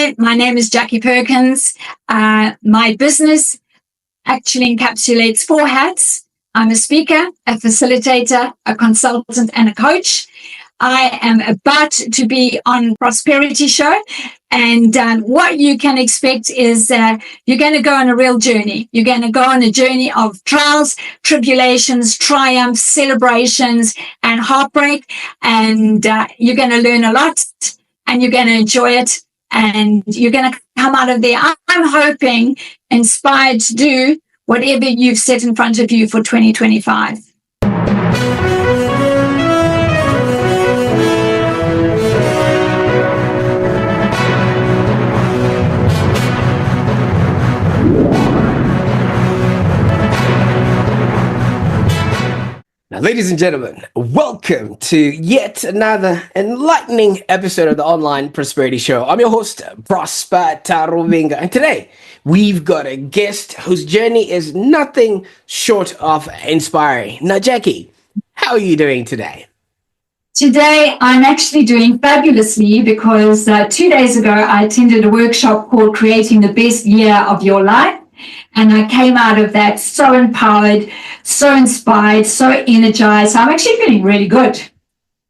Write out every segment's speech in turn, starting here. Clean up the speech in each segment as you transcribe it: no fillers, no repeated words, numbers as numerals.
Hi, my name is Jacqui Perkins. My business actually encapsulates 4 hats. I'm a speaker, a facilitator, a consultant, and a coach. I am about to be on Prosperity Show. And what you can expect is you're going to go on a real journey. You're going to go on a journey of trials, tribulations, triumphs, celebrations, and heartbreak. And you're going to learn a lot, and you're going to enjoy it. And you're going to come out of there, I'm hoping, inspired to do whatever you've set in front of you for 2025. Now, ladies and gentlemen, welcome to yet another enlightening episode of the Online Prosperity Show. I'm your host, Prosper Taruvinga, and today we've got a guest whose journey is nothing short of inspiring. Now, Jacqui, how are you doing today? Today, I'm actually doing fabulously because 2 days ago, I attended a workshop called Creating the Best Year of Your Life. And I came out of that so empowered, so inspired, so energized. So I'm actually feeling really good.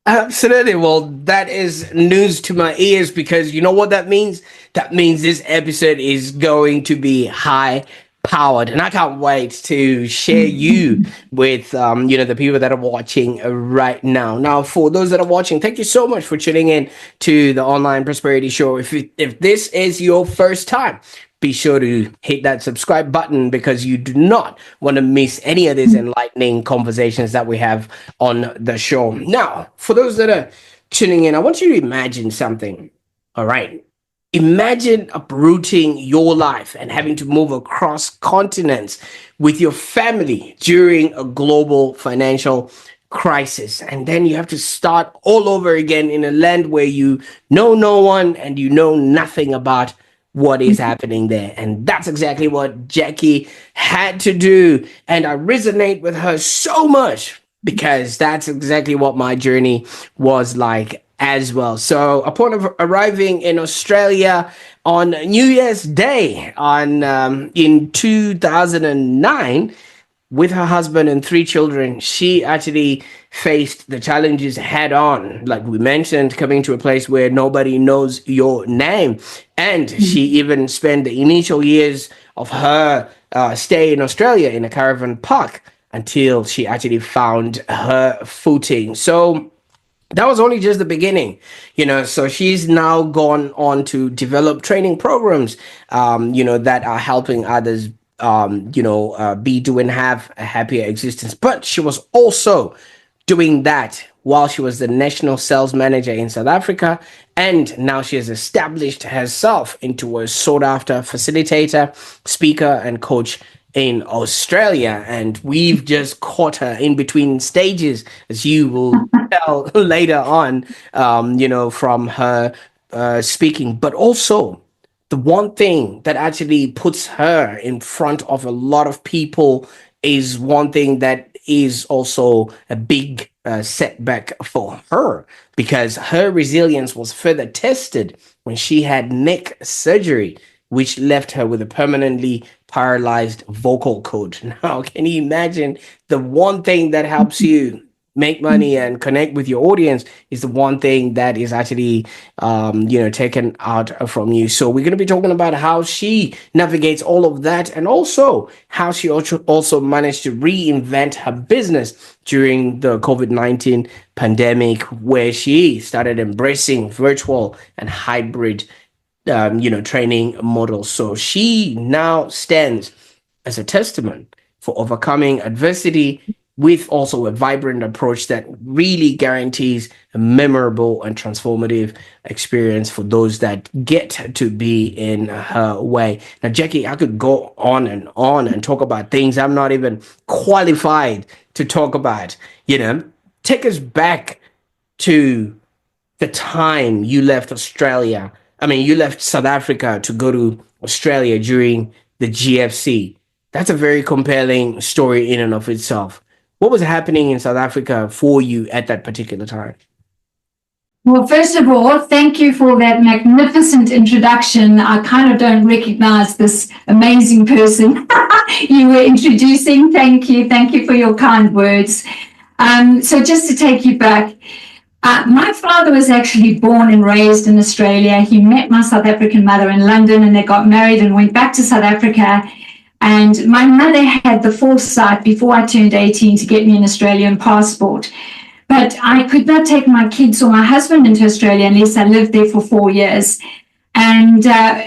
Absolutely. Well, that is news to my ears because you know what that means? That means this episode is going to be high powered, and I can't wait to share you with the people that are watching right now. Now, for those that are watching, thank you so much for tuning in to the Online Prosperity Show. If this is your first time, be sure to hit that subscribe button because you do not want to miss any of these enlightening conversations that we have on the show. Now, for those that are tuning in, I want you to imagine something. All right. Imagine uprooting your life and having to move across continents with your family during a global financial crisis. And then you have to start all over again in a land where you know no one and you know nothing about what is happening there. And that's exactly what Jacqui had to do. And I resonate with her so much because that's exactly what my journey was like as well. So upon arriving in Australia on New Year's Day in 2009, with her husband and 3 children, she actually faced the challenges head on. Like we mentioned, coming to a place where nobody knows your name. And she even spent the initial years of her stay in Australia in a caravan park until she actually found her footing. So that was only just the beginning, so she's now gone on to develop training programs, that are helping others have a happier existence. But she was also doing that while she was the national sales manager in South Africa. And now she has established herself into a sought after facilitator, speaker, and coach in Australia. And we've just caught her in between stages, as you will tell later on, from her speaking. But also, the one thing that actually puts her in front of a lot of people is one thing that is also a big setback for her, because her resilience was further tested when she had neck surgery, which left her with a permanently paralyzed vocal cord. Now, can you imagine the one thing that helps you make money and connect with your audience is the one thing that is actually taken out from you? So we're going to be talking about how she navigates all of that, and also how she also managed to reinvent her business during the COVID-19 pandemic, where she started embracing virtual and hybrid training models. So she now stands as a testament for overcoming adversity with also a vibrant approach that really guarantees a memorable and transformative experience for those that get to be in her way. Now, Jacqui, I could go on and talk about things I'm not even qualified to talk about. Take us back to the time you left Australia. You left South Africa to go to Australia during the GFC. That's a very compelling story in and of itself. What was happening in South Africa for you at that particular time? Well, first of all, thank you for that magnificent introduction. I kind of don't recognize this amazing person you were introducing. Thank you. Thank you for your kind words. So just to take you back, my father was actually born and raised in Australia. He met my South African mother in London, and they got married and went back to South Africa. And my mother had the foresight before I turned 18 to get me an Australian passport. But I could not take my kids or my husband into Australia unless I lived there for 4 years. And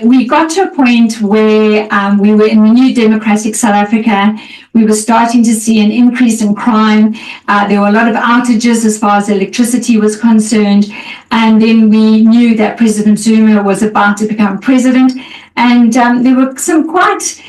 we got to a point where we were in the new democratic South Africa. We were starting to see an increase in crime. There were a lot of outages as far as electricity was concerned. And then we knew that President Zuma was about to become president. And there were some quite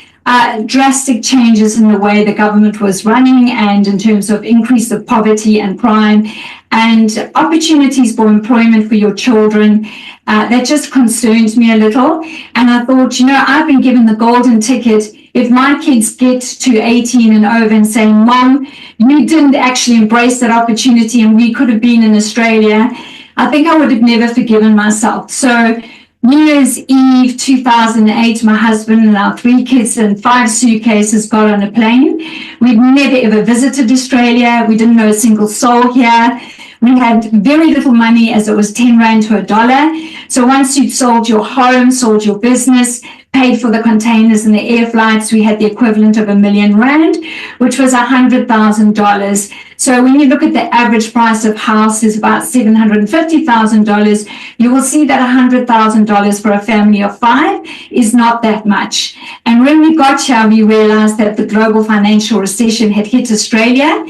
drastic changes in the way the government was running and in terms of increase of poverty and crime and opportunities for employment for your children. That just concerned me a little. And I thought, I've been given the golden ticket. If my kids get to 18 and over and say, Mom, you didn't actually embrace that opportunity and we could have been in Australia, I think I would have never forgiven myself. So New Year's Eve 2008, my husband and our 3 kids and 5 suitcases got on a plane. We'd never ever visited Australia. We didn't know a single soul here. We had very little money as it was 10 Rand to $1. So once you'd sold your home, sold your business, paid for the containers and the air flights, we had the equivalent of R1,000,000, which was $100,000. So when you look at the average price of house is about $750,000, you will see that $100,000 for a family of 5 is not that much. And when we got here, we realized that the global financial recession had hit Australia,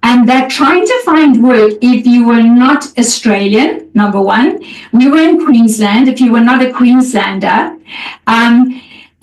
and that trying to find work, if you were not Australian, number one, we were in Queensland, if you were not a Queenslander,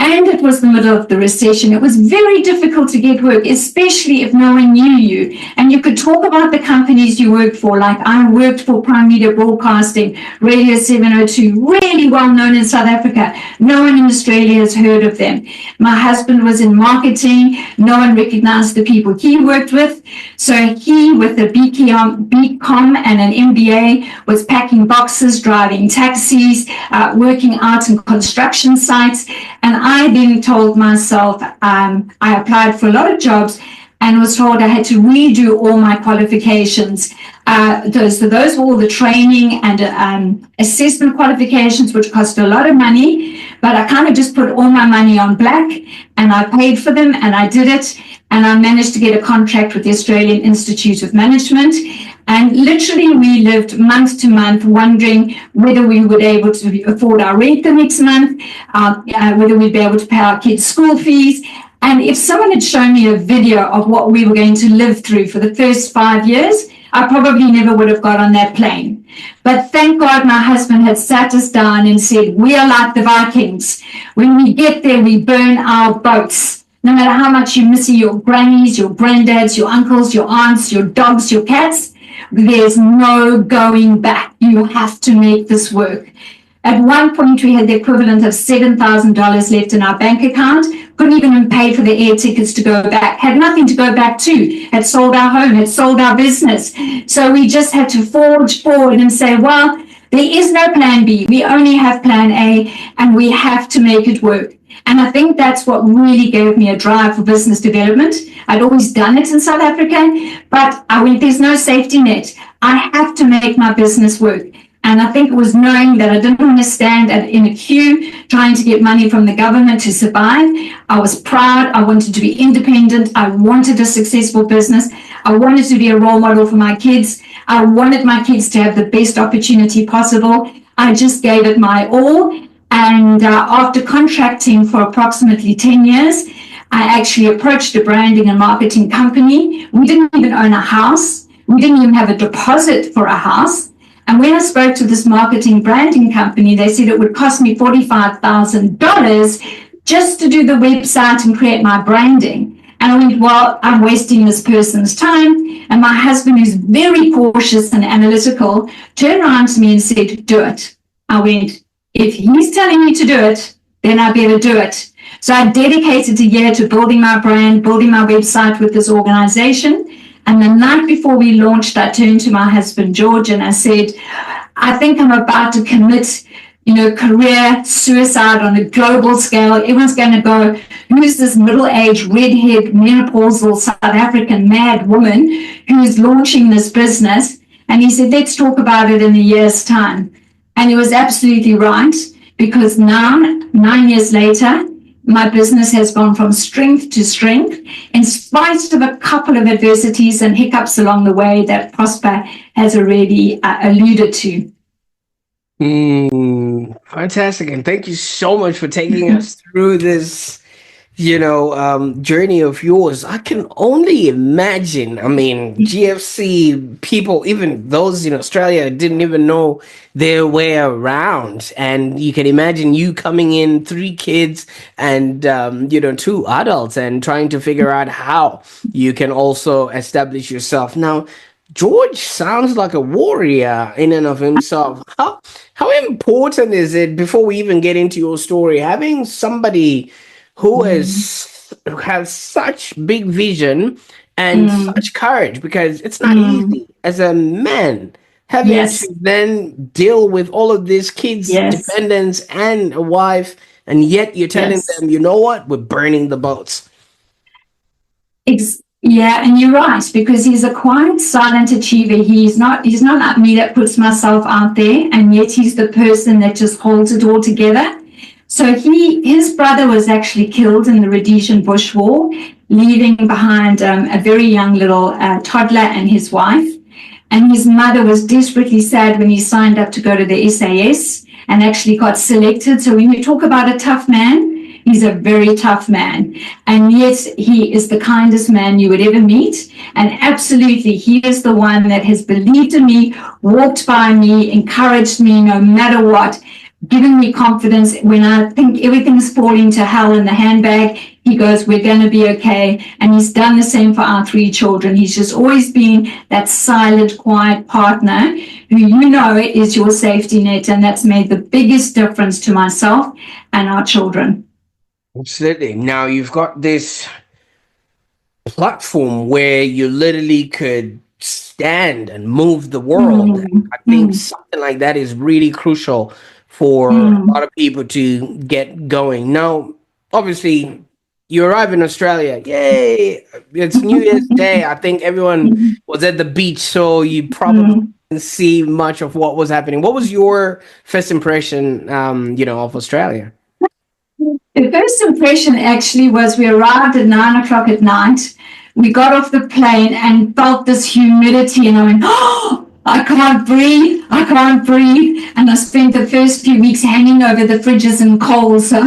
and it was the middle of the recession, it was very difficult to get work, especially if no one knew you. And you could talk about the companies you worked for, like I worked for Prime Media Broadcasting, Radio 702, really well known in South Africa. No one in Australia has heard of them. My husband was in marketing. No one recognized the people he worked with. So he, with a BCom and an MBA, was packing boxes, driving taxis, working out in construction sites. And I then told myself, I applied for a lot of jobs and was told I had to redo all my qualifications. Those were all the training and assessment qualifications, which cost a lot of money. But I kind of just put all my money on black and I paid for them and I did it. And I managed to get a contract with the Australian Institute of Management. And literally we lived month to month wondering whether we would be able to afford our rent the next month, whether we'd be able to pay our kids' school fees. And if someone had shown me a video of what we were going to live through for the first 5 years, I probably never would have got on that plane. But thank God my husband had sat us down and said, we are like the Vikings. When we get there, we burn our boats. No matter how much you miss your grannies, your granddads, your uncles, your aunts, your dogs, your cats, there's no going back. You have to make this work. At one point, we had the equivalent of $7,000 left in our bank account. Couldn't even pay for the air tickets to go back. Had nothing to go back to. Had sold our home. Had sold our business. So we just had to forge forward and say, well, there is no plan B. We only have plan A, and we have to make it work. And I think that's what really gave me a drive for business development. I'd always done it in South Africa, but I went, there's no safety net. I have to make my business work. And I think it was knowing that I didn't want to stand in a queue trying to get money from the government to survive. I was proud. I wanted to be independent. I wanted a successful business. I wanted to be a role model for my kids. I wanted my kids to have the best opportunity possible. I just gave it my all. And after contracting for approximately 10 years, I actually approached a branding and marketing company. We didn't even own a house. We didn't even have a deposit for a house. And when I spoke to this marketing branding company, they said it would cost me $45,000 just to do the website and create my branding. And I went, well, I'm wasting this person's time. And my husband, who's very cautious and analytical, turned around to me and said, do it. I went, if he's telling me to do it, then I better do it. So I dedicated a year to building my brand, building my website with this organization. And the night before we launched, I turned to my husband, George, and I said, I think I'm about to commit, career suicide on a global scale. Everyone's going to go, who's this middle-aged, red-haired, menopausal South African mad woman who's launching this business? And he said, let's talk about it in a year's time. And he was absolutely right, because now, 9 years later, my business has gone from strength to strength, in spite of a couple of adversities and hiccups along the way that Prosper has already alluded to. Fantastic. And thank you so much for taking us through this, journey of yours. I can only imagine. I mean, GFC people, even those in Australia, didn't even know their way around. And you can imagine you coming in, 3 kids and, 2 adults, and trying to figure out how you can also establish yourself. Now, George sounds like a warrior in and of himself. How important is it, before we even get into your story, having somebody who has such big vision and such courage? Because it's not easy as a man having Yes, to then deal with all of these kids' yes, dependents and a wife, and yet you're telling yes. them, you know what, we're burning the boats. Yeah, and you're right, because he's a quiet, silent achiever. He's not like me that puts myself out there, and yet he's the person that just holds it all together. So his brother was actually killed in the Rhodesian Bush War, leaving behind a very young little toddler and his wife. And his mother was desperately sad when he signed up to go to the SAS and actually got selected. So when you talk about a tough man, he's a very tough man. And yet he is the kindest man you would ever meet. And absolutely, he is the one that has believed in me, walked by me, encouraged me no matter what, giving me confidence when I think everything's falling to hell in the handbag. He goes, we're going to be okay. And he's done the same for our 3 children. He's just always been that silent, quiet partner who is your safety net. And that's made the biggest difference to myself and our children. Absolutely. Now you've got this platform where you literally could stand and move the world. I think something like that is really crucial for a lot of people to get going. Now, obviously, you arrive in Australia. Yay! It's New Year's Day. I think everyone was at the beach, so you probably didn't see much of what was happening. What was your first impression, of Australia? The first impression actually was we arrived at 9 o'clock at night. We got off the plane and felt this humidity, and I went, oh, I can't breathe. I can't breathe. And I spent the first few weeks hanging over the fridges and coals so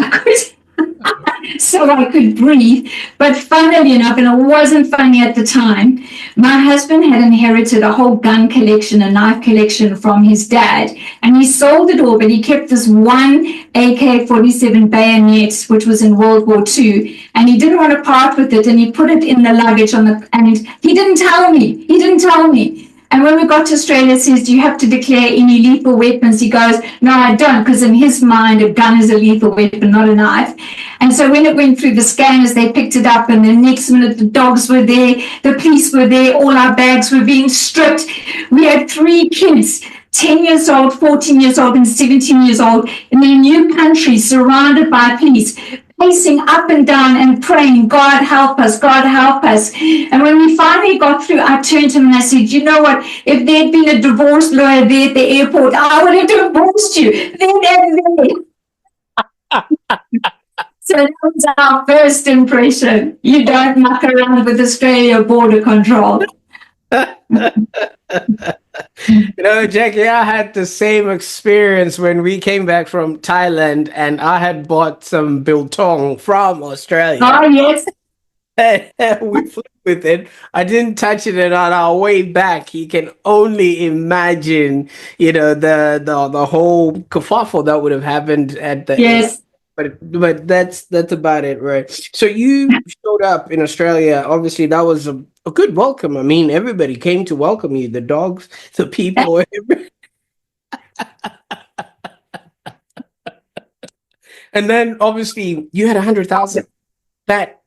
I could breathe. But funnily enough, and it wasn't funny at the time, my husband had inherited a whole gun collection, a knife collection from his dad, and he sold it all, but he kept this one AK-47 bayonet, which was in World War II, and he didn't want to part with it, and he put it in the luggage and he didn't tell me. He didn't tell me. And when we got to Australia, it says, do you have to declare any lethal weapons? He goes, no, I don't, because in his mind, a gun is a lethal weapon, not a knife. And so when it went through the scanners, they picked it up, and the next minute the dogs were there, the police were there, all our bags were being stripped. We had 3 kids, 10 years old, 14 years old, and 17 years old, in a new country, surrounded by police, pacing up and down and praying, God help us, God help us. And when we finally got through, I turned to him and I said, you know what, if there'd been a divorce lawyer there at the airport, I would have divorced you then and there. So that was our first impression. You don't muck around with Australia border control. Jacqui, I had the same experience when we came back from Thailand, and I had bought some biltong from Australia. Oh, yes. We flew with it. I didn't touch it, and on our way back, you can only imagine, the whole kerfuffle that would have happened at the end. Yes. But that's about it, right? So you showed up in Australia. Obviously, that was a good welcome. I mean, everybody came to welcome you. The dogs, the people. And then obviously you had 100,000. That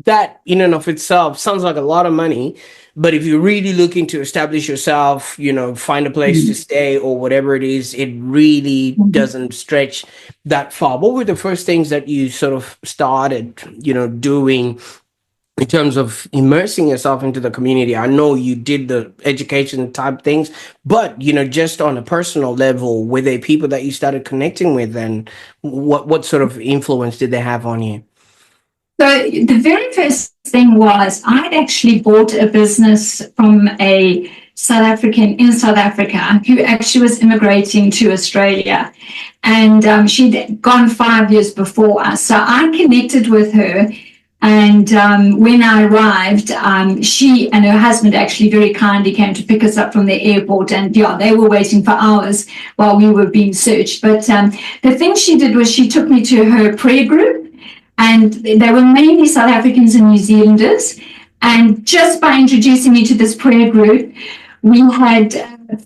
that in and of itself sounds like a lot of money. But if you're really looking to establish yourself, find a place to stay or whatever it is, it really doesn't stretch that far. What were the first things that you sort of started, doing in terms of immersing yourself into the community? I know you did the education type things, but just on a personal level, were there people that you started connecting with, and what sort of influence did they have on you? So the very first thing was I'd actually bought a business from a South African in South Africa who actually was immigrating to Australia, and she'd gone 5 years before us. So I connected with her, and when I arrived, she and her husband actually very kindly came to pick us up from the airport, and yeah, they were waiting for hours while we were being searched. But the thing she did was she took me to her prayer group, and they were mainly South Africans and New Zealanders. And just by introducing me to this prayer group, we had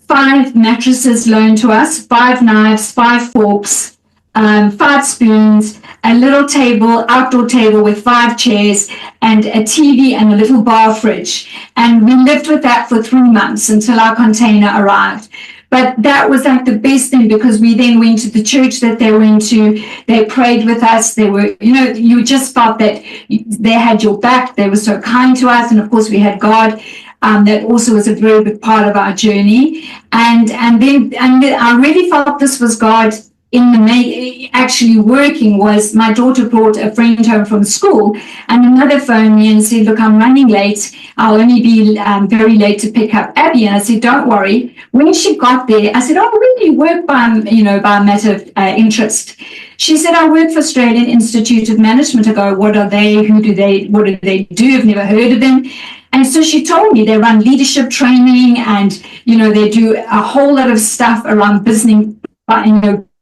5 mattresses loaned to us, 5 knives, 5 forks, 5 spoons, a little table, outdoor table with 5 chairs, and a TV and a little bar fridge. And we lived with that for 3 months until our container arrived. But that was like the best thing, because we then went to the church that they went to. They prayed with us. They were, you just felt that they had your back. They were so kind to us. And of course, we had God. That also was a very big part of our journey. And then I really felt this was God in the actually working. Was my daughter brought a friend home from school, and another phoned me and said, look, I'm running late. I'll only be very late to pick up Abby. And I said, don't worry. When she got there, I said, oh, where do you work by a matter of interest? She said, I work for Australian Institute of Management. I go, what are they? What do they do? I've never heard of them. And so she told me they run leadership training, and, they do a whole lot of stuff around business,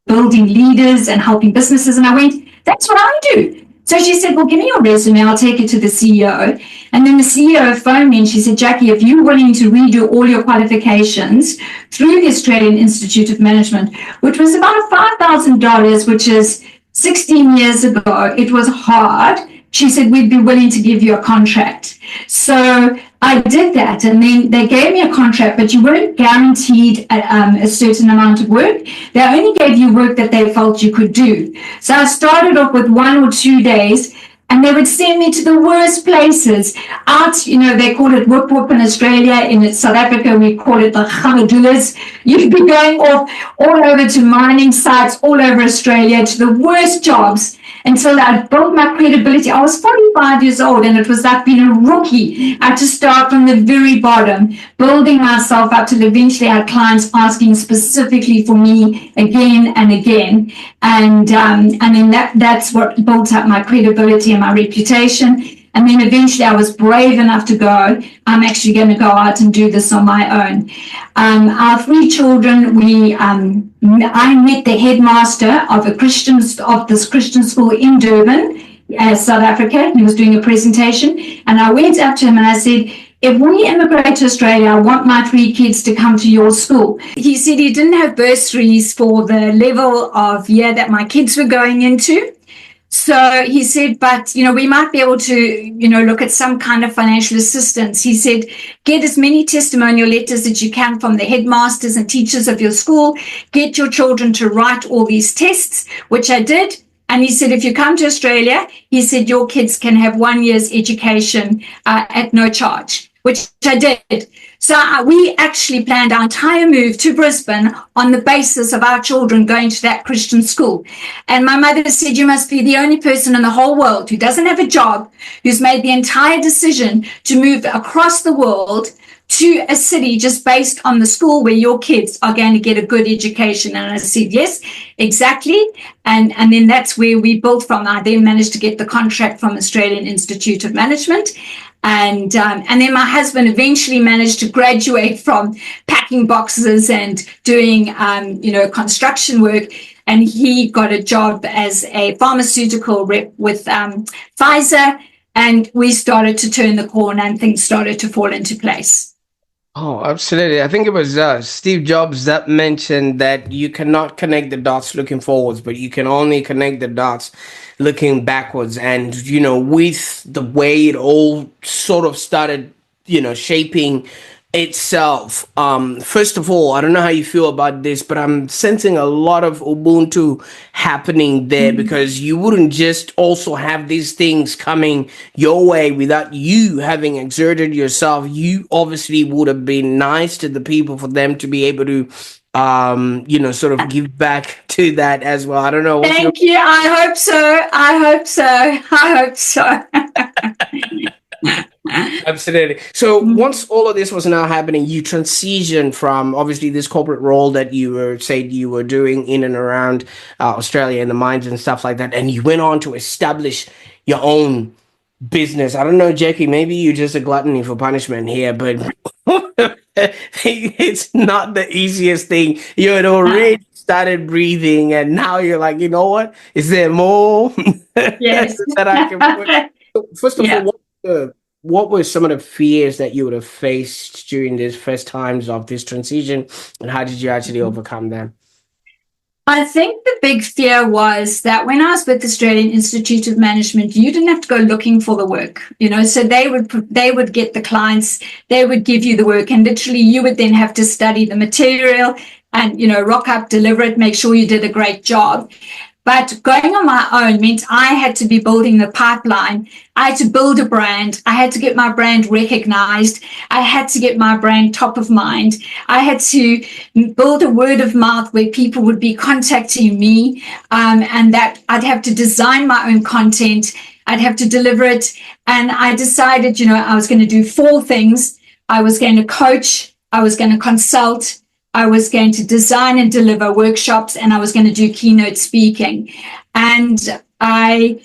building leaders and helping businesses. And I went, that's what I do. So she said, well, give me your resume. I'll take it to the CEO. And then the CEO phoned me and she said, Jacqui, if you're willing to redo all your qualifications through the Australian Institute of Management, which was about $5,000, which is 16 years ago, it was hard. She said, we'd be willing to give you a contract. So I did that, and then they gave me a contract, but you weren't guaranteed a certain amount of work. They only gave you work that they felt you could do. So I started off with 1 or 2 days, and they would send me to the worst places. Out, they call it whoop whoop in Australia. In South Africa, we call it the khamadulas. You'd be going off all over to mining sites all over Australia, to the worst jobs, until I built my credibility. I was 45 years old, and it was like being a rookie. I had to start from the very bottom, building myself up till eventually I had clients asking specifically for me again and again. And then that's what built up my credibility and my reputation. And then eventually I was brave enough to go, I'm actually going to go out and do this on my own. Our 3 children, I met the headmaster of this Christian school in Durban, South Africa. He was doing a presentation, and I went up to him and I said, if we immigrate to Australia, I want my 3 kids to come to your school. He said he didn't have bursaries for the level of year that my kids were going into. So he said, but, we might be able to, look at some kind of financial assistance. He said, get as many testimonial letters as you can from the headmasters and teachers of your school. Get your children to write all these tests, which I did. And he said, if you come to Australia, he said, your kids can have 1 year's education at no charge, which I did. So we actually planned our entire move to Brisbane on the basis of our children going to that Christian school. And my mother said, you must be the only person in the whole world who doesn't have a job, who's made the entire decision to move across the world to a city just based on the school where your kids are going to get a good education. And I said, yes, exactly. And then that's where we built from. I then managed to get the contract from Australian Institute of Management. And then my husband eventually managed to graduate from packing boxes and doing, construction work. And he got a job as a pharmaceutical rep with Pfizer. And we started to turn the corner and things started to fall into place. Oh, absolutely. I think it was Steve Jobs that mentioned that you cannot connect the dots looking forwards, but you can only connect the dots looking backwards. And, with the way it all sort of started, shaping itself. First of all, I don't know how you feel about this, but I'm sensing a lot of Ubuntu happening there, Mm. because you wouldn't just also have these things coming your way without you having exerted yourself. You obviously would have been nice to the people for them to be able to sort of give back to that as well. I don't know what's your. Thank you. I hope so. I hope so. I hope so. Absolutely. So once all of this was now happening, you transitioned from obviously this corporate role that you were said you were doing in and around Australia and the mines and stuff like that, and you went on to establish your own business. I don't know, Jacqui, maybe you're just a gluttony for punishment here, but it's not the easiest thing. You had already started breathing, and now you're like, you know what? Is there more Yes. that I can put? So first of all, Yeah. what were some of the fears that you would have faced during these first times of this transition, and how did you actually overcome them? I think the big fear was that when I was with the Australian Institute of Management, you didn't have to go looking for the work, so they would get the clients, they would give you the work, and literally you would then have to study the material and, rock up, deliver it, make sure you did a great job. But going on my own meant I had to be building the pipeline. I had to build a brand. I had to get my brand recognized. I had to get my brand top of mind. I had to build a word of mouth where people would be contacting me, and that I'd have to design my own content. I'd have to deliver it. And I decided, I was going to do 4 things. I was going to coach. I was going to consult. I was going to design and deliver workshops, and I was going to do keynote speaking. And I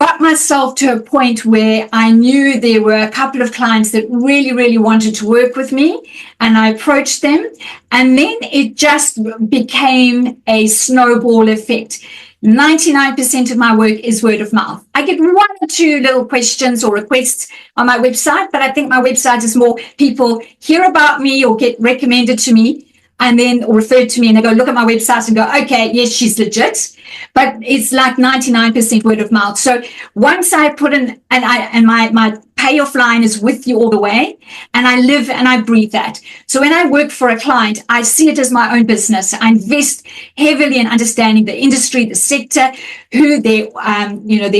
got myself to a point where I knew there were a couple of clients that really, really wanted to work with me, and I approached them. And then it just became a snowball effect. 99% of my work is word of mouth. I get 1 or 2 little questions or requests on my website, but I think my website is more people hear about me or get recommended to me and then or referred to me, and they go look at my website and go, okay, yes, she's legit. But it's like 99% word of mouth. So once I put in, and my payoff line is with you all the way, and I live and I breathe that. So when I work for a client, I see it as my own business. I invest heavily in understanding the industry, the sector, who their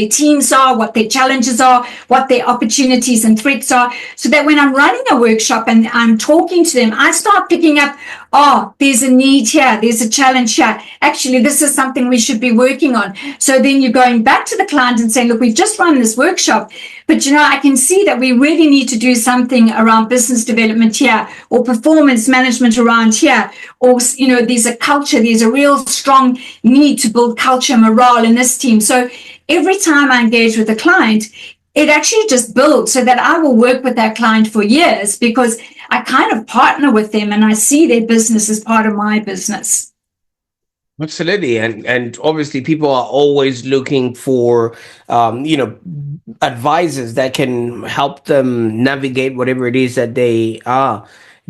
teams are, what their challenges are, what their opportunities and threats are, so that when I'm running a workshop and I'm talking to them, I start picking up, oh, there's a need here, there's a challenge here. Actually, this is something we should be working on. So then you're going back to the client and saying, look, we've just run this workshop, but I can see that we really need to do something around business development here, or performance management around here, or there's a culture, there's a real strong need to build culture and morale in this team. So every time I engage with a client, it actually just builds so that I will work with that client for years, because I kind of partner with them and I see their business as part of my business. Absolutely, and obviously people are always looking for advisors that can help them navigate whatever it is that they are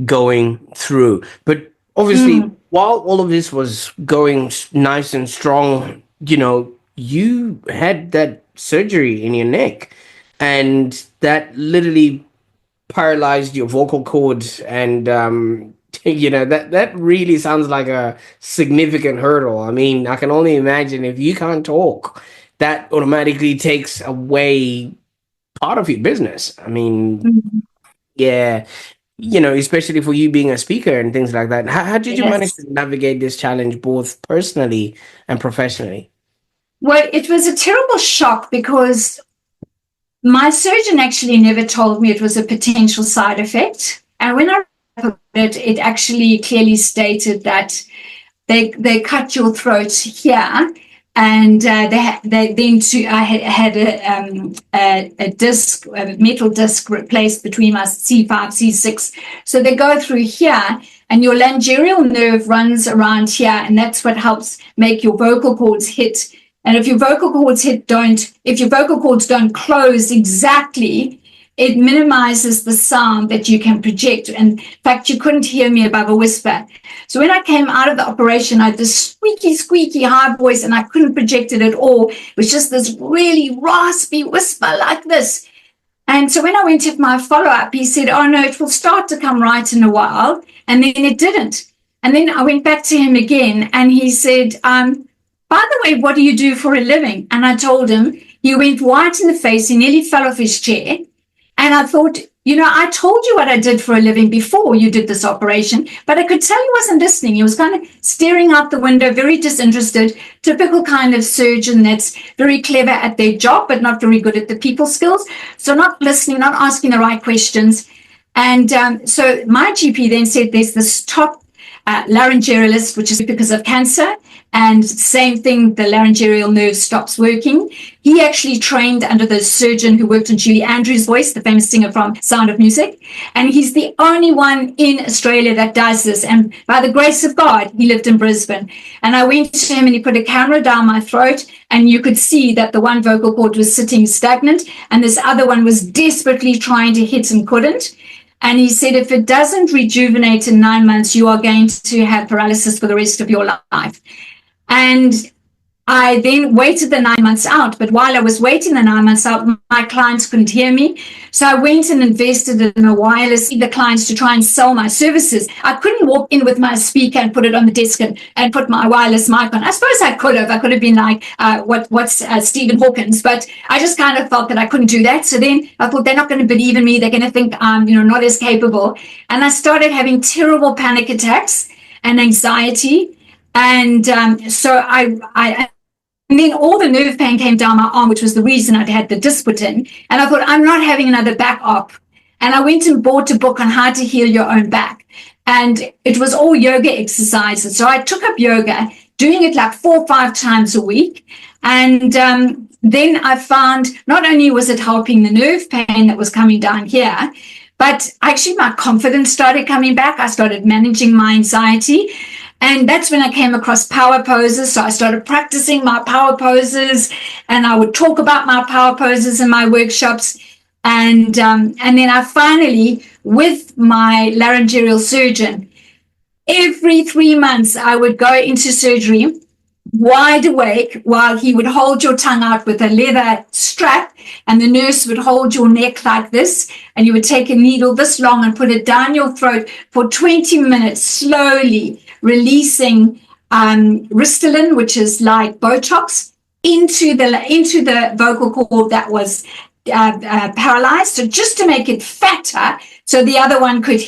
going through. But obviously, while all of this was going nice and strong, you had that surgery in your neck, and that literally paralyzed your vocal cords, and that really sounds like a significant hurdle. I mean, I can only imagine if you can't talk, that automatically takes away part of your business. I mean, yeah, especially for you being a speaker and things like that. How did you manage Yes. to navigate this challenge both personally and professionally? Well, it was a terrible shock because my surgeon actually never told me it was a potential side effect. And when I read it, it actually clearly stated that they cut your throat here, and they then I had a disc, a metal disc replaced between my C5, C6. So they go through here, and your laryngeal nerve runs around here, and that's what helps make your vocal cords hit. And if your vocal cords don't close exactly, it minimizes the sound that you can project. And in fact, you couldn't hear me above a whisper. So when I came out of the operation, I had this squeaky, squeaky high voice, and I couldn't project it at all. It was just this really raspy whisper like this. And so when I went to my follow-up, he said, oh, no, it will start to come right in a while. And then it didn't. And then I went back to him again, and he said, by the way, what do you do for a living? And I told him. He went white in the face. He nearly fell off his chair. And I thought, I told you what I did for a living before you did this operation, but I could tell he wasn't listening. He was kind of staring out the window, very disinterested, typical kind of surgeon that's very clever at their job, but not very good at the people skills. So not listening, not asking the right questions. And so my GP then said there's this top laryngealist, which is because of cancer. And same thing, the laryngeal nerve stops working. He actually trained under the surgeon who worked on Julie Andrews' voice, the famous singer from Sound of Music. And he's the only one in Australia that does this. And by the grace of God, he lived in Brisbane. And I went to him and he put a camera down my throat, and you could see that the one vocal cord was sitting stagnant and this other one was desperately trying to hit and couldn't. And he said, if it doesn't rejuvenate in 9 months, you are going to have paralysis for the rest of your life. And I then waited the 9 months out. But while I was waiting the 9 months out, my clients couldn't hear me. So I went and invested in a wireless, the clients to try and sell my services. I couldn't walk in with my speaker and put it on the desk and put my wireless mic on. I suppose I could have. I could have been like, what's Stephen Hawkins? But I just kind of felt that I couldn't do that. So then I thought, they're not going to believe in me. They're going to think I'm, not as capable. And I started having terrible panic attacks and anxiety. And so and then all the nerve pain came down my arm, which was the reason I'd had the disc put in. And I thought, I'm not having another back op. And I went and bought a book on how to heal your own back. And it was all yoga exercises. So I took up yoga, doing it like 4 or 5 times a week. And then I found not only was it helping the nerve pain that was coming down here, but actually my confidence started coming back. I started managing my anxiety. And that's when I came across power poses. So I started practicing my power poses, and I would talk about my power poses in my workshops. And then I finally, with my laryngeal surgeon, every 3 months I would go into surgery wide awake while he would hold your tongue out with a leather strap, and the nurse would hold your neck like this, and you would take a needle this long and put it down your throat for 20 minutes, slowly releasing Ristylane, which is like Botox, into the vocal cord that was paralyzed. So just to make it fatter, so the other one could.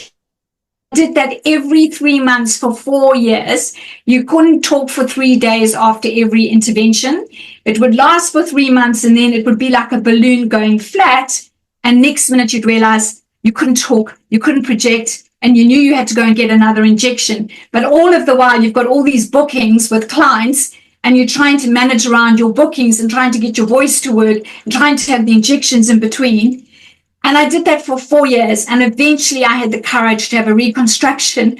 Did that every 3 months for 4 years. You couldn't talk for 3 days after every intervention. It would last for 3 months, and then it would be like a balloon going flat. And next minute you'd realize you couldn't talk, you couldn't project, and you knew you had to go and get another injection. But all of the while, you've got all these bookings with clients, and you're trying to manage around your bookings and trying to get your voice to work and trying to have the injections in between. And I did that for 4 years. And eventually I had the courage to have a reconstruction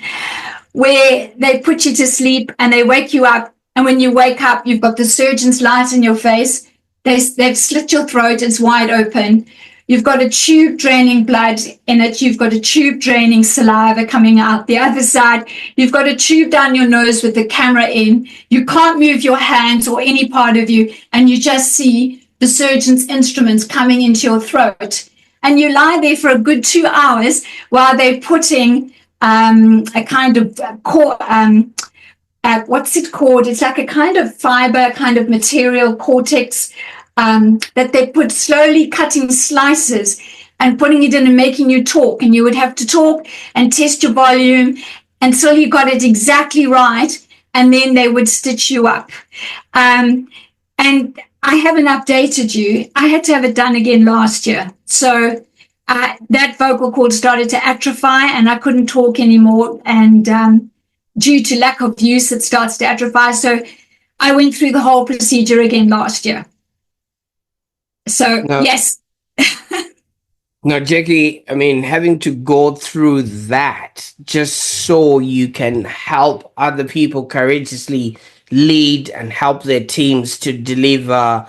where they put you to sleep and they wake you up. And when you wake up, you've got the surgeon's light in your face. They've slit your throat. It's wide open. You've got a tube draining blood in it. You've got a tube draining saliva coming out the other side. You've got a tube down your nose with the camera in. You can't move your hands or any part of you. And you just see the surgeon's instruments coming into your throat. And you lie there for a good 2 hours while they're putting a kind of what's it called? It's like a kind of fiber, kind of material, cortex, that they put slowly cutting slices and putting it in and making you talk. And you would have to talk and test your volume until you got it exactly right. And then they would stitch you up. And I haven't updated you. I had to have it done again last year. So that vocal cord started to atrophy and I couldn't talk anymore. And due to lack of use, it starts to atrophy. So I went through the whole procedure again last year. So, yes. Now, Jacqui, I mean, having to go through that just so you can help other people courageously lead and help their teams to deliver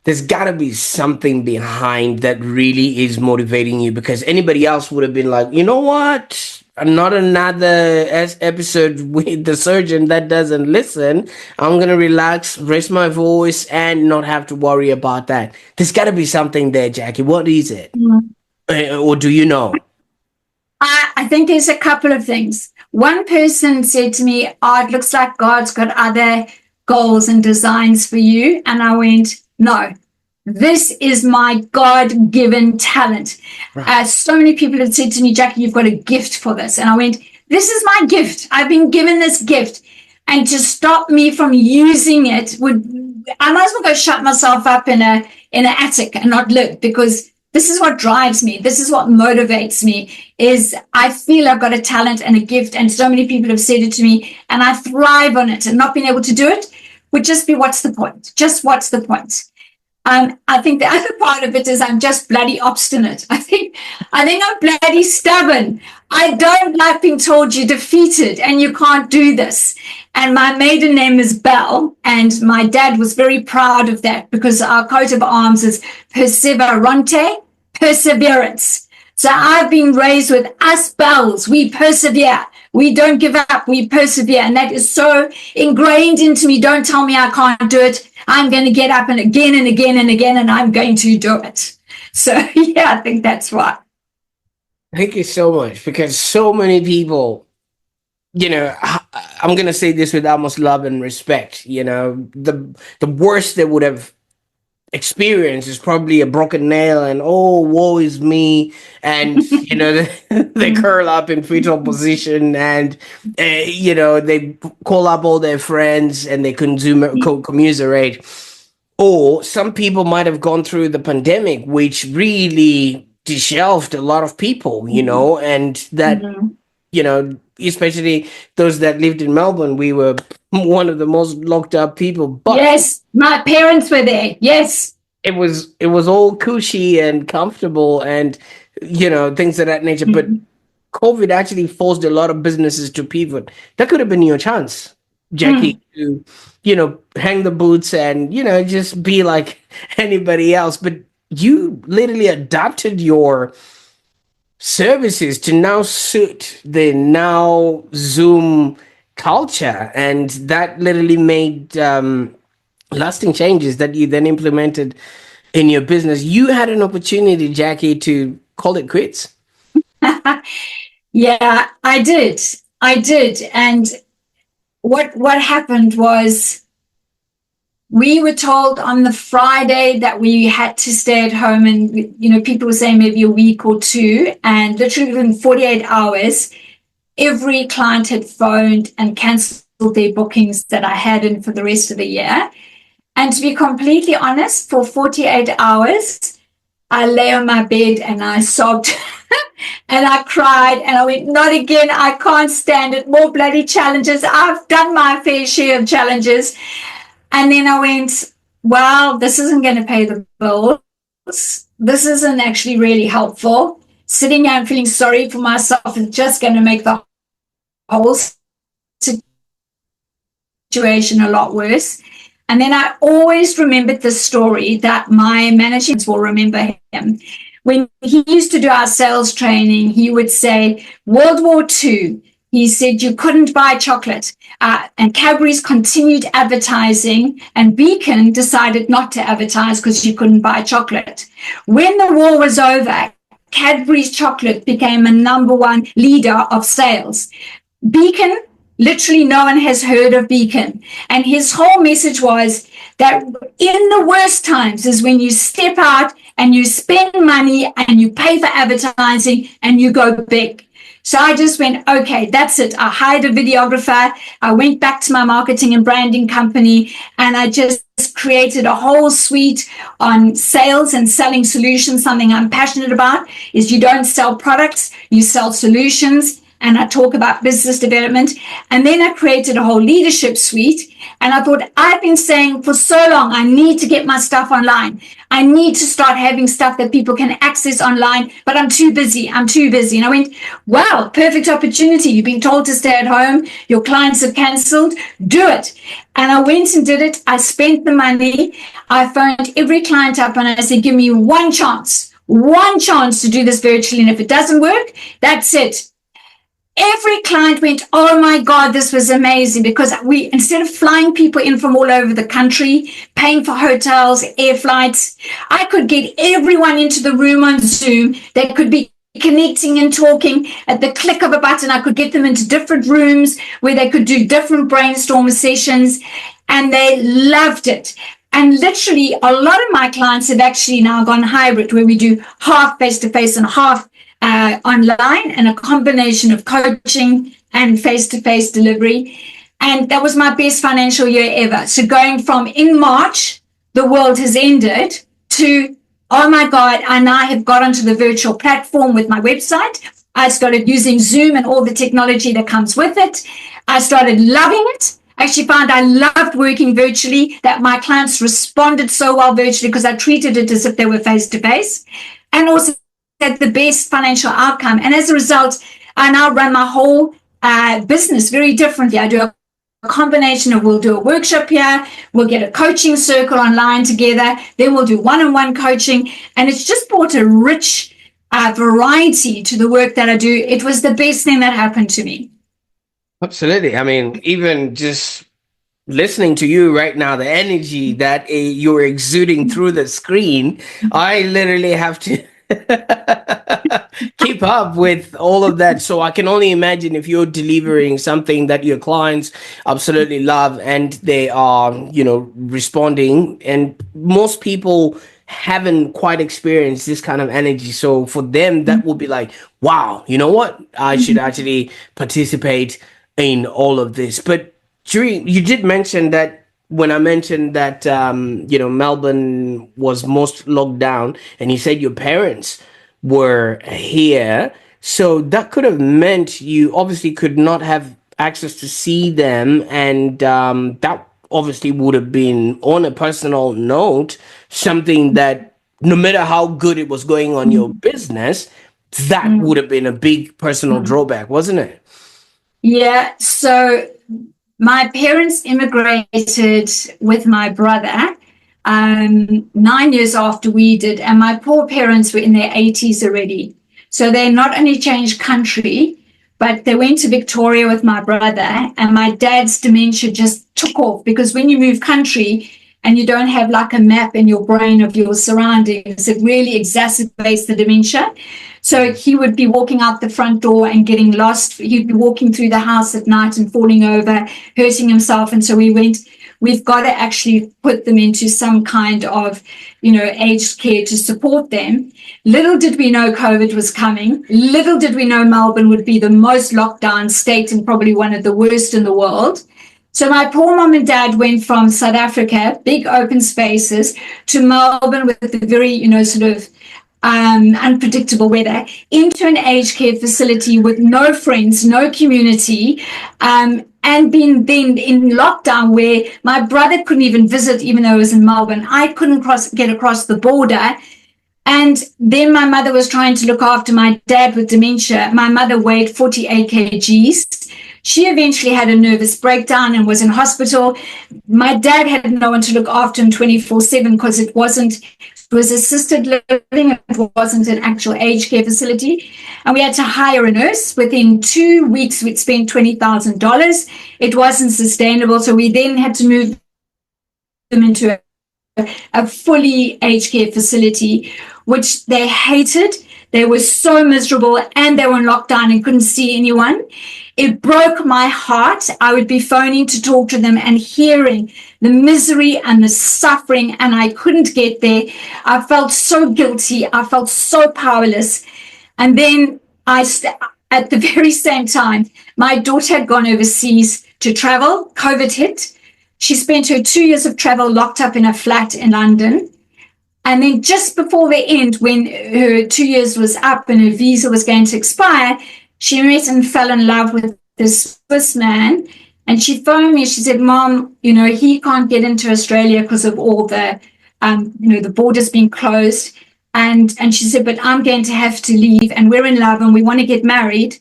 there's got to be something behind that really is motivating you, because anybody else would have been like, you know what? Not another episode with the surgeon that doesn't listen. I'm going to relax, raise my voice, and not have to worry about that. There's got to be something there, Jacqui. What is it? Or do you know? I think there's a couple of things. One person said to me, "Oh, it looks like God's got other goals and designs for you." And I went, "No, this is my God-given talent." Right. So many people had said to me, "Jacqui, you've got a gift for this." And I went, "This is my gift. I've been given this gift." And to stop me from using it I might as well go shut myself up in an attic and not live, because this is what drives me. This is what motivates me, is I feel I've got a talent and a gift, and so many people have said it to me, and I thrive on it, and not being able to do it would just be, what's the point? Just what's the point? I think the other part of it is I'm just bloody obstinate. I think I'm bloody stubborn. I don't like being told you're defeated and you can't do this. And my maiden name is Bell, and my dad was very proud of that, because our coat of arms is Perseverante, perseverance. So I've been raised with us Bells. We persevere. We don't give up. We persevere. And that is so ingrained into me. Don't tell me I can't do it. I'm going to get up and again and again and again, and I'm going to do it. So, yeah, I think that's why. Thank you so much, because so many people, I'm going to say this with almost love and respect, the worst they would have experience is probably a broken nail, and oh, woe is me, and they curl up in fetal position, and they call up all their friends and they commiserate. Or some people might have gone through the pandemic, which really dishelved a lot of people, and that especially those that lived in Melbourne, we were one of the most locked up people. But yes, my parents were there. Yes, it was all cushy and comfortable, and things of that nature. But COVID actually forced a lot of businesses to pivot. That could have been your chance, Jacqui, to hang the boots and just be like anybody else. But you literally adapted your services to now suit the now Zoom culture, and that literally made lasting changes that you then implemented in your business. You had an opportunity, Jacqui, to call it quits. Yeah, I did. And what happened was, we were told on the Friday that we had to stay at home, and people were saying maybe a week or two, and literally within 48 hours, every client had phoned and cancelled their bookings that I had in for the rest of the year. And to be completely honest, for 48 hours, I lay on my bed and I sobbed and I cried and I went, not again. I can't stand it. More bloody challenges. I've done my fair share of challenges. And then I went, well, this isn't going to pay the bills. This isn't actually really helpful. Sitting here and feeling sorry for myself is just going to make the whole situation a lot worse. And then I always remembered the story that my managers will remember him. When he used to do our sales training, he would say, World War II, he said you couldn't buy chocolate. And Cadbury's continued advertising, and Beacon decided not to advertise because you couldn't buy chocolate. When the war was over, Cadbury's chocolate became a number one leader of sales. Beacon, literally no one has heard of Beacon. And his whole message was that in the worst times is when you step out and you spend money and you pay for advertising and you go big. So I just went, okay, that's it. I hired a videographer. I went back to my marketing and branding company, and I just created a whole suite on sales and selling solutions. Something I'm passionate about is you don't sell products, you sell solutions. And I talk about business development. And then I created a whole leadership suite. And I thought, I've been saying for so long, I need to get my stuff online. I need to start having stuff that people can access online, but I'm too busy. And I went, wow, perfect opportunity. You've been told to stay at home. Your clients have canceled. Do it. And I went and did it. I spent the money. I phoned every client up and I said, give me one chance to do this virtually. And if it doesn't work, that's it. Every client went, oh my God, this was amazing, because we, instead of flying people in from all over the country, paying for hotels, air flights, I could get everyone into the room on Zoom. They could be connecting and talking at the click of a button. I could get them into different rooms where they could do different brainstorm sessions, and they loved it. And literally, a lot of my clients have actually now gone hybrid, where we do half face-to-face and half online, and a combination of coaching and face-to-face delivery. And that was my best financial year ever. So going from in March, the world has ended, to, oh my God, I now have got onto the virtual platform with my website. I started using Zoom and all the technology that comes with it. I started loving it. I actually found I loved working virtually, that my clients responded so well virtually because I treated it as if they were face-to-face, and also had the best financial outcome. And as a result, I now run my whole business very differently. I do a combination of, we'll do a workshop here, we'll get a coaching circle online together, then we'll do one-on-one coaching, and it's just brought a rich variety to the work that I do. It was the best thing that happened to me. Absolutely. I mean, even just listening to you right now, the energy that you're exuding through the screen, I literally have to keep up with all of that. So I can only imagine if you're delivering something that your clients absolutely love and they are, responding. And most people haven't quite experienced this kind of energy. So for them, that will be like, wow, you know what? I should actually participate in all of this. But you did mention that, when I mentioned that, Melbourne was most locked down, and you said your parents were here. So that could have meant you obviously could not have access to see them. And that obviously would have been, on a personal note, something that, no matter how good it was going on your business, that would have been a big personal drawback, wasn't it? Yeah. So my parents immigrated with my brother 9 years after we did, and my poor parents were in their 80s already. So they not only changed country, but they went to Victoria with my brother, and my dad's dementia just took off, because when you move country and you don't have like a map in your brain of your surroundings, it really exacerbates the dementia. So he would be walking out the front door and getting lost. He'd be walking through the house at night and falling over, hurting himself. And so we've got to actually put them into some kind of, aged care to support them. Little did we know COVID was coming. Little did we know Melbourne would be the most locked down state and probably one of the worst in the world. So my poor mom and dad went from South Africa, big open spaces, to Melbourne with the very, unpredictable weather, into an aged care facility with no friends, no community, and being then in lockdown, where my brother couldn't even visit, even though he was in Melbourne. I couldn't get across the border. And then my mother was trying to look after my dad with dementia. My mother weighed 48 kgs. She eventually had a nervous breakdown and was in hospital. My dad had no one to look after him 24/7, because it was assisted living. It wasn't an actual aged care facility. And we had to hire a nurse. Within 2 weeks, we'd spent $20,000. It wasn't sustainable. So we then had to move them into a fully aged care facility, which they hated. They were so miserable, and they were in lockdown and couldn't see anyone. It broke my heart. I would be phoning to talk to them and hearing the misery and the suffering, and I couldn't get there. I felt so guilty. I felt so powerless. And then at the very same time, my daughter had gone overseas to travel. COVID hit. She spent her 2 years of travel locked up in a flat in London. And then just before the end, when her 2 years was up and her visa was going to expire, she met and fell in love with this Swiss man. And she phoned me. She said, Mom, he can't get into Australia because of all the the border's been closed. And she said, but I'm going to have to leave, and we're in love and we want to get married.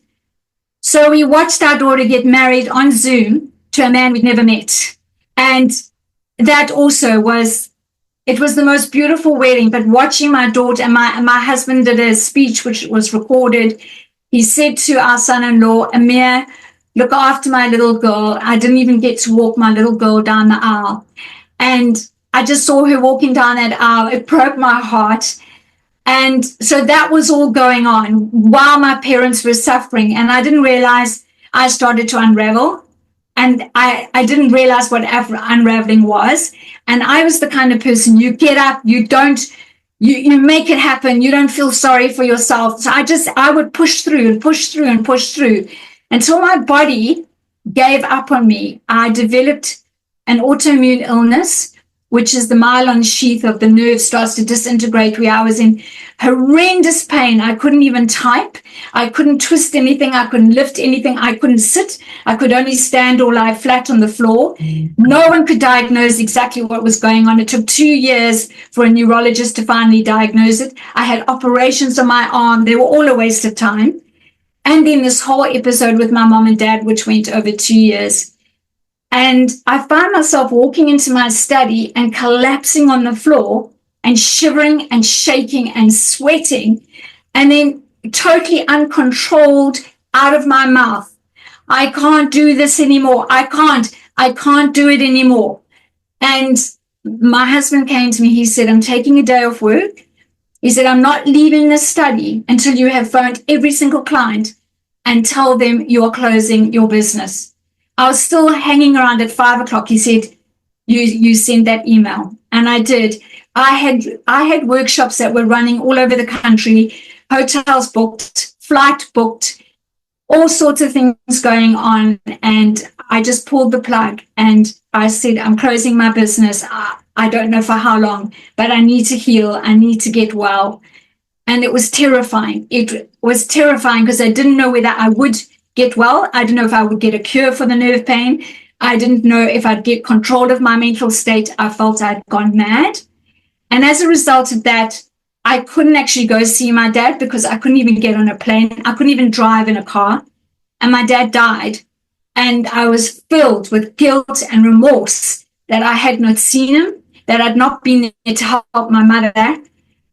So we watched our daughter get married on Zoom to a man we'd never met. And that also was, it was the most beautiful wedding. But watching my daughter, and my husband did a speech which was recorded. He said to our son-in-law, Amir, look after my little girl. I didn't even get to walk my little girl down the aisle. And I just saw her walking down that aisle. It broke my heart. And so that was all going on while my parents were suffering. And I didn't realize I started to unravel. And I didn't realize what unraveling was. And I was the kind of person, you get up, you make it happen. You don't feel sorry for yourself. So I would push through and push through and push through until my body gave up on me. I developed an autoimmune illness, which is the myelin sheath of the nerve starts to disintegrate, where I was in horrendous pain. I couldn't even type. I couldn't twist anything. I couldn't lift anything. I couldn't sit. I could only stand or lie flat on the floor. No one could diagnose exactly what was going on. It took 2 years for a neurologist to finally diagnose it. I had operations on my arm. They were all a waste of time. And then this whole episode with my mom and dad, which went over 2 years. And I found myself walking into my study and collapsing on the floor and shivering and shaking and sweating, and then totally uncontrolled out of my mouth. I can't do this anymore. I can't do it anymore. And my husband came to me. He said, I'm taking a day off work. He said, I'm not leaving the study until you have phoned every single client and tell them you are closing your business. I was still hanging around at 5 o'clock. He said, you send that email. And I did. I had workshops that were running all over the country, hotels booked, flight booked, all sorts of things going on. And I just pulled the plug and I said, I'm closing my business. I don't know for how long, but I need to heal. I need to get well. And it was terrifying. It was terrifying because I didn't know whether I would get well. I didn't know if I would get a cure for the nerve pain. I didn't know if I'd get control of my mental state. I felt I'd gone mad. And as a result of that, I couldn't actually go see my dad because I couldn't even get on a plane. I couldn't even drive in a car. And my dad died. And I was filled with guilt and remorse that I had not seen him, that I'd not been there to help my mother.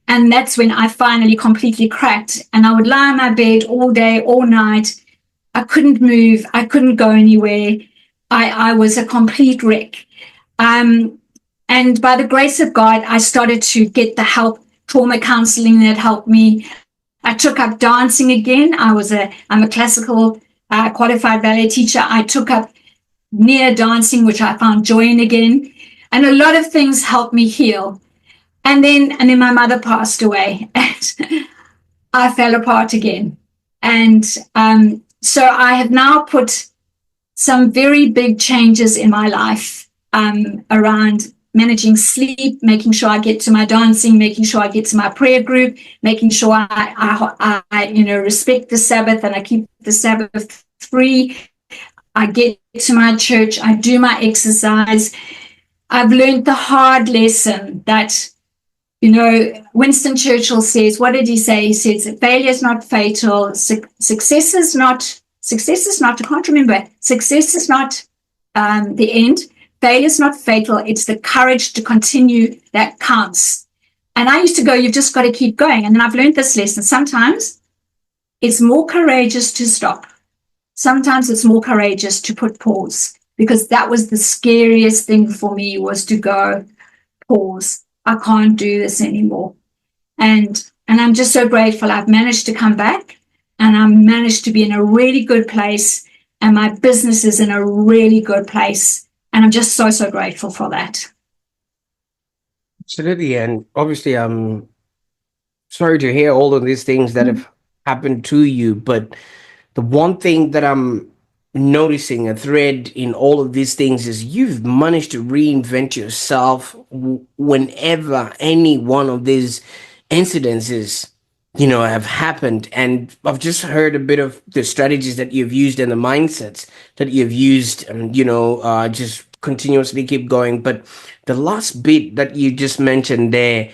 And that's when I finally completely cracked. And I would lie in my bed all day, all night. I couldn't move. I couldn't go anywhere. I was a complete wreck. And by the grace of God, I started to get the help, trauma counseling that helped me. I took up dancing again. I'm a classical qualified ballet teacher. I took up near dancing, which I found joy in again. And a lot of things helped me heal. And then my mother passed away and I fell apart again. And so I have now put some very big changes in my life around managing sleep, making sure I get to my dancing, making sure I get to my prayer group, making sure I respect the Sabbath and I keep the Sabbath free. I get to my church, I do my exercise. I've learned the hard lesson that, Winston Churchill says, what did he say? He says, failure is not fatal. Success is not, I can't remember. Success is not the end. Failure is not fatal. It's the courage to continue that counts. And I used to go, you've just got to keep going. And then I've learned this lesson. Sometimes it's more courageous to stop. Sometimes it's more courageous to put pause, because that was the scariest thing for me, was to go, pause. I can't do this anymore. And I'm just so grateful I've managed to come back and I managed to be in a really good place and my business is in a really good place. And I'm just so, so grateful for that. Absolutely. And obviously, I'm sorry to hear all of these things that have happened to you. But the one thing that I'm noticing a thread in all of these things is you've managed to reinvent yourself whenever any one of these incidences have happened. And I've just heard a bit of the strategies that you've used and the mindsets that you've used, just continuously keep going. But the last bit that you just mentioned there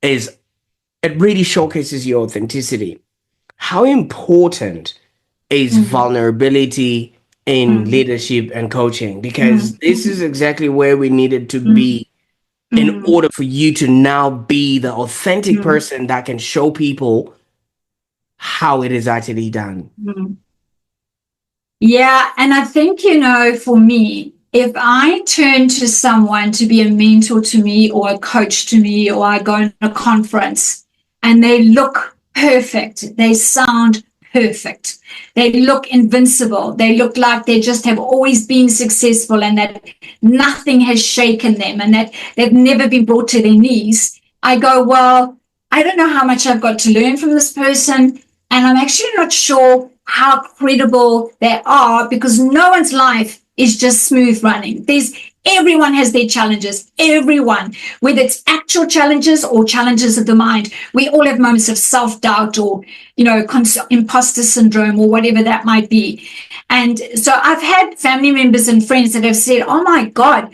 is, it really showcases your authenticity. How important is Mm, vulnerability in mm, leadership and coaching? Because mm, this is exactly where we needed to mm, be in mm, order for you to now be the authentic mm, person that can show people how it is actually done. mm. Yeah, and I think, for me, if I turn to someone to be a mentor to me or a coach to me, or I go to a conference and they look perfect, they sound perfect, they look invincible, they look like they just have always been successful and that nothing has shaken them and that they've never been brought to their knees, I go, well, I don't know how much I've got to learn from this person. And I'm actually not sure how credible they are, because no one's life is just smooth running. Everyone has their challenges, everyone, whether it's actual challenges or challenges of the mind. We all have moments of self-doubt or, imposter syndrome or whatever that might be. And so I've had family members and friends that have said, oh my God,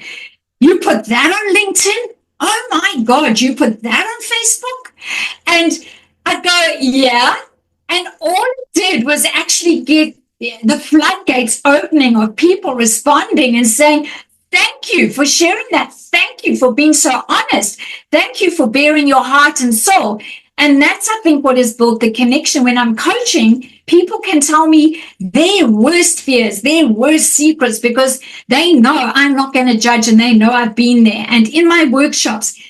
you put that on LinkedIn? Oh my God, you put that on Facebook? And I go, yeah. And all it did was actually get the floodgates opening of people responding and saying, thank you for sharing that. Thank you for being so honest. Thank you for bearing your heart and soul. And that's, I think, what has built the connection. When I'm coaching, people can tell me their worst fears, their worst secrets, because they know I'm not going to judge and they know I've been there. And in my workshops,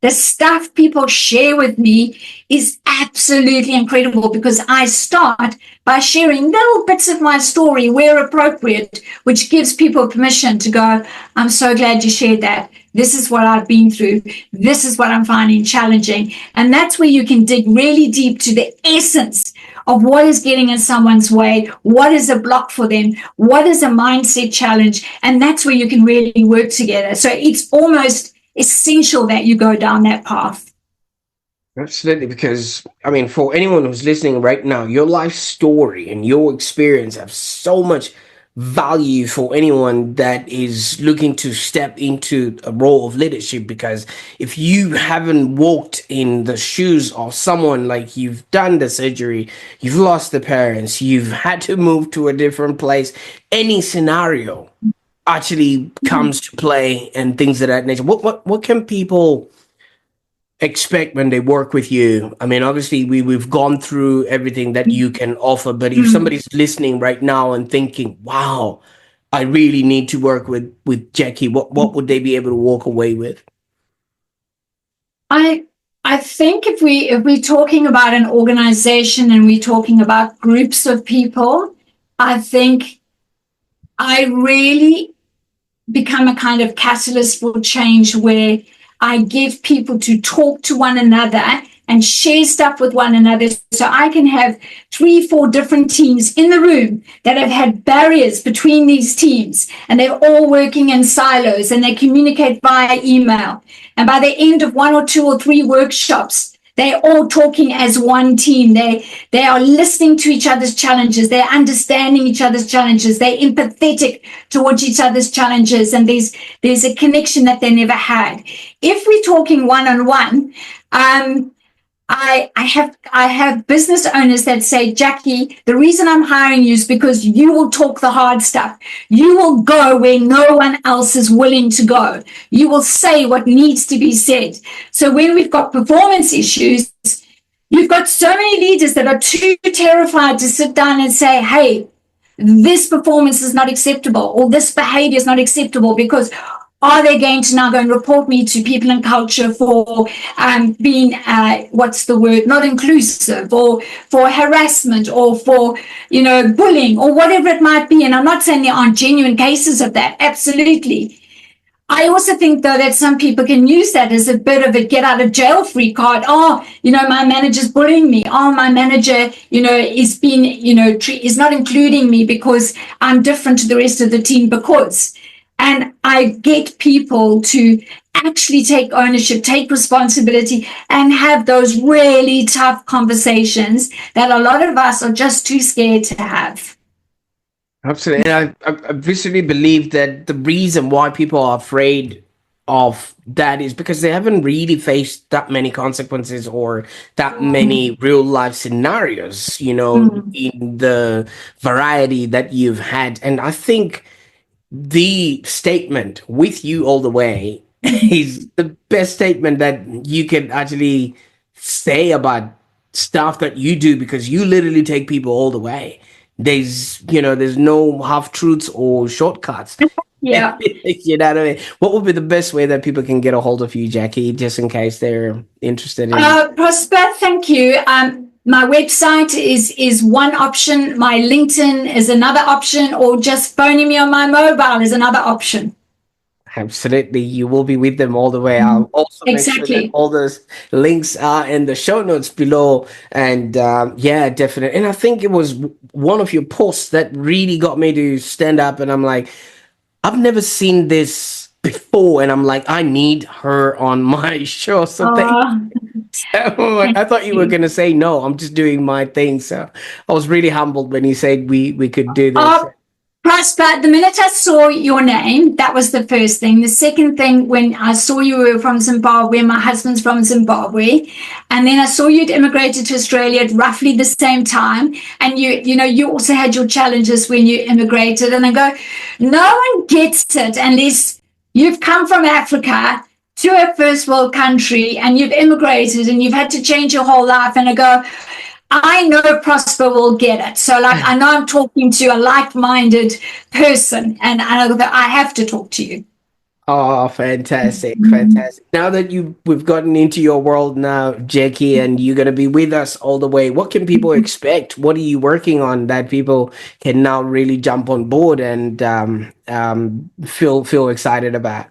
the stuff people share with me is absolutely incredible, because I start by sharing little bits of my story where appropriate, which gives people permission to go, I'm so glad you shared that. This is what I've been through. This is what I'm finding challenging. And that's where you can dig really deep to the essence of what is getting in someone's way, what is a block for them, what is a mindset challenge. And that's where you can really work together. So it's almost essential that you go down that path. Absolutely, because I mean, for anyone who's listening right now, your life story and your experience have so much value for anyone that is looking to step into a role of leadership. Because if you haven't walked in the shoes of someone, like you've done the surgery, you've lost the parents, you've had to move to a different place, any scenario actually comes to play and things of that nature. What can people expect when they work with you? I mean, obviously we've gone through everything that you can offer, but if Mm. somebody's listening right now and thinking, wow, I really need to work with Jacqui, what would they be able to walk away with? I I think if we're talking about an organization and we're talking about groups of people, I think I really become a kind of catalyst for change, where I give people to talk to one another and share stuff with one another. So I can have 3, 4 different teams in the room that have had barriers between these teams, and they're all working in silos and they communicate via email. And by the end of 1 or 2 or 3 workshops, they're all talking as one team. They are listening to each other's challenges. They're understanding each other's challenges. They're empathetic towards each other's challenges. And there's a connection that they never had. If we're talking one-on-one, I have business owners that say, Jacqui, the reason I'm hiring you is because you will talk the hard stuff. You will go where no one else is willing to go. You will say what needs to be said. So when we've got performance issues, you've got so many leaders that are too terrified to sit down and say, hey, this performance is not acceptable, or this behavior is not acceptable, because are they going to now go and report me to people and culture for being, what's the word, not inclusive, or for harassment, or for, bullying, or whatever it might be? And I'm not saying there aren't genuine cases of that. Absolutely. I also think, though, that some people can use that as a bit of a get out of jail free card. Oh, my manager's bullying me. Oh, my manager, is not including me because I'm different to the rest of the team because. And I get people to actually take ownership, take responsibility, and have those really tough conversations that a lot of us are just too scared to have. Absolutely. And I viscerally believe that the reason why people are afraid of that is because they haven't really faced that many consequences or that many real life scenarios, Mm. in the variety that you've had. And I think the statement with you all the way is the best statement that you can actually say about stuff that you do, because you literally take people all the way. There's no half truths or shortcuts. Yeah. You know what I mean? What would be the best way that people can get a hold of you, Jacqui, just in case they're interested in? Prosper, thank you. My website is one option. My LinkedIn is another option, or just phoning me on my mobile is another option. Absolutely, you will be with them all the way. I'll also make sure that Exactly. all those links are in the show notes below. And yeah, definitely. And I think it was one of your posts that really got me to stand up. And I'm like, I've never seen this before. And I'm like, I need her on my show. So thank Uh, you. thank I thought you were you. gonna say no. I'm just doing my thing. So I was really humbled when you said we could do this. Uh, Prosper, the minute I saw your name, that was the first thing. The second thing, when I saw you were from Zimbabwe, my husband's from Zimbabwe, and then I saw you'd immigrated to Australia at roughly the same time, and you also had your challenges when you immigrated, and I go, no one gets it unless you've come from Africa to a first world country and you've immigrated and you've had to change your whole life, and I go, I know Prosper will get it. So, like, I know I'm talking to a like-minded person, and I know that I have to talk to you. Oh, fantastic, fantastic. Now that we've gotten into your world now, Jacqui, and you're gonna be with us all the way, what can people expect? What are you working on that people can now really jump on board and feel excited about?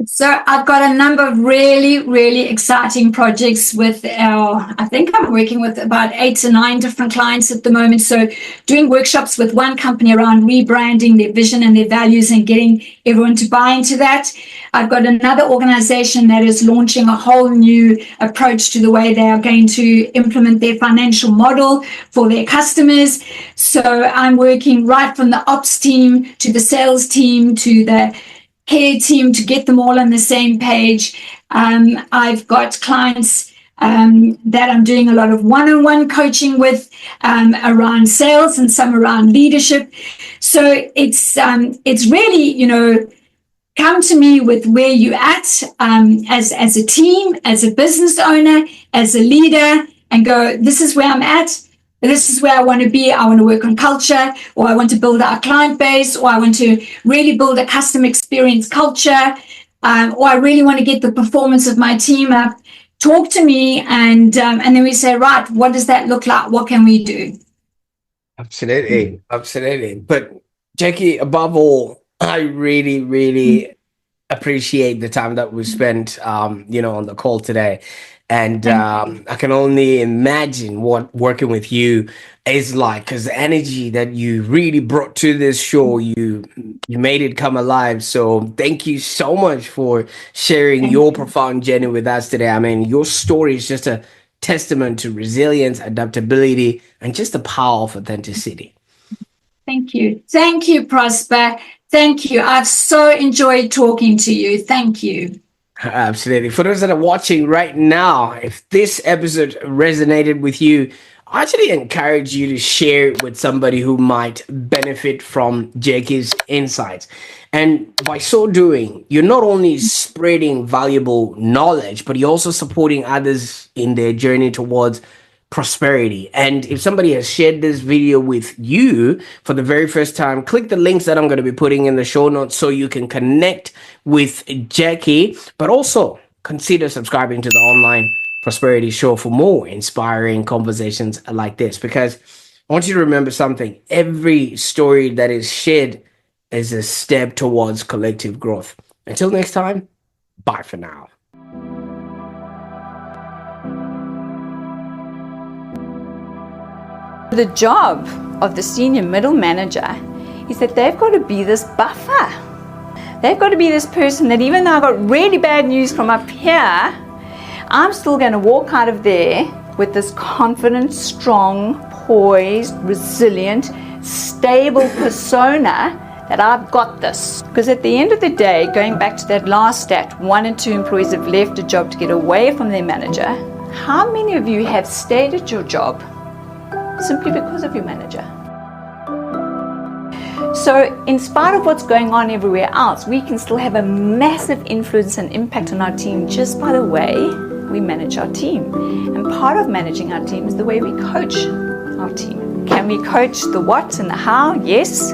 So I've got a number of really, really exciting projects I think I'm working with about 8 to 9 different clients at the moment. So doing workshops with one company around rebranding their vision and their values and getting everyone to buy into that. I've got another organization that is launching a whole new approach to the way they are going to implement their financial model for their customers. So I'm working right from the ops team to the sales team to the care team to get them all on the same page. I've got clients that I'm doing a lot of one-on-one coaching with around sales and some around leadership. So it's really, come to me with where you're at as a team, as a business owner, as a leader, and go, this is where I'm at. This is where I want to be. I want to work on culture, or I want to build our client base, or I want to really build a customer experience culture, or I really want to get the performance of my team up. Talk to me, and then we say, right, what does that look like? What can we do? Absolutely, absolutely. But Jacqui, above all, I really, really appreciate the time that we spent, on the call today. And Thank I can only imagine what working with you is like, because the energy that you really brought to this show, you made it come alive. So thank you so much for sharing your you. profound journey with us today. I mean, your story is just a testament to resilience, adaptability, and just the power of authenticity. Thank you. Thank you, Prosper. Thank you. I've so enjoyed talking to you. Thank you. Absolutely. For those that are watching right now, if this episode resonated with you, I actually encourage you to share it with somebody who might benefit from Jacqui's insights. And by so doing, you're not only spreading valuable knowledge, but you're also supporting others in their journey towards prosperity. And if somebody has shared this video with you for the very first time, click the links that I'm going to be putting in the show notes so you can connect with Jacqui, but also consider subscribing to the online prosperity show for more inspiring conversations like this, because I want you to remember something. Every story that is shared is a step towards collective growth. Until next time, bye for now. The job of the senior middle manager is that they've got to be this buffer. They've got to be this person that even though I got really bad news from up here, I'm still going to walk out of there with this confident, strong, poised, resilient, stable persona that I've got this. Because at the end of the day, going back to that last stat, 1 in 2 employees have left a job to get away from their manager. How many of you have stayed at your job simply because of your manager? So in spite of what's going on everywhere else, we can still have a massive influence and impact on our team just by the way we manage our team. And part of managing our team is the way we coach our team. Can we coach the what and the how? Yes.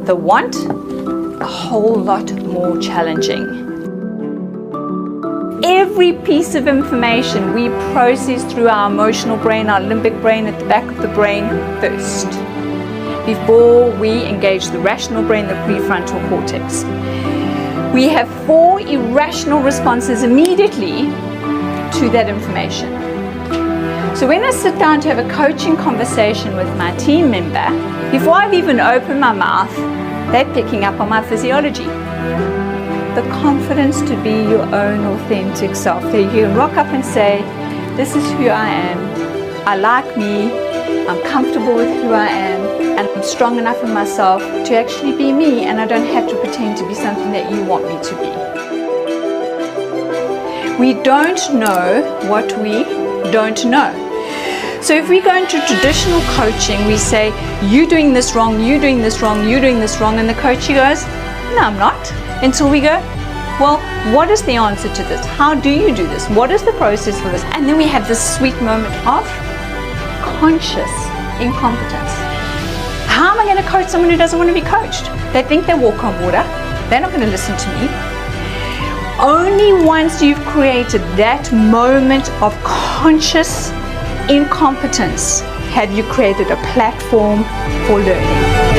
The want, a whole lot more challenging. Every piece of information we process through our emotional brain, our limbic brain at the back of the brain first, before we engage the rational brain, the prefrontal cortex. We have 4 irrational responses immediately to that information. So when I sit down to have a coaching conversation with my team member, before I've even opened my mouth, they're picking up on my physiology. The confidence to be your own authentic self. That you can rock up and say, this is who I am, I like me, I'm comfortable with who I am, and I'm strong enough in myself to actually be me, and I don't have to pretend to be something that you want me to be. We don't know what we don't know. So if we go into traditional coaching, we say, you're doing this wrong, you're doing this wrong, you're doing this wrong, and the coachee goes, no, I'm not. Until we go, well, what is the answer to this? How do you do this? What is the process for this? And then we have this sweet moment of conscious incompetence. How am I going to coach someone who doesn't want to be coached? They think they walk on water. They're not going to listen to me. Only once you've created that moment of conscious incompetence have you created a platform for learning.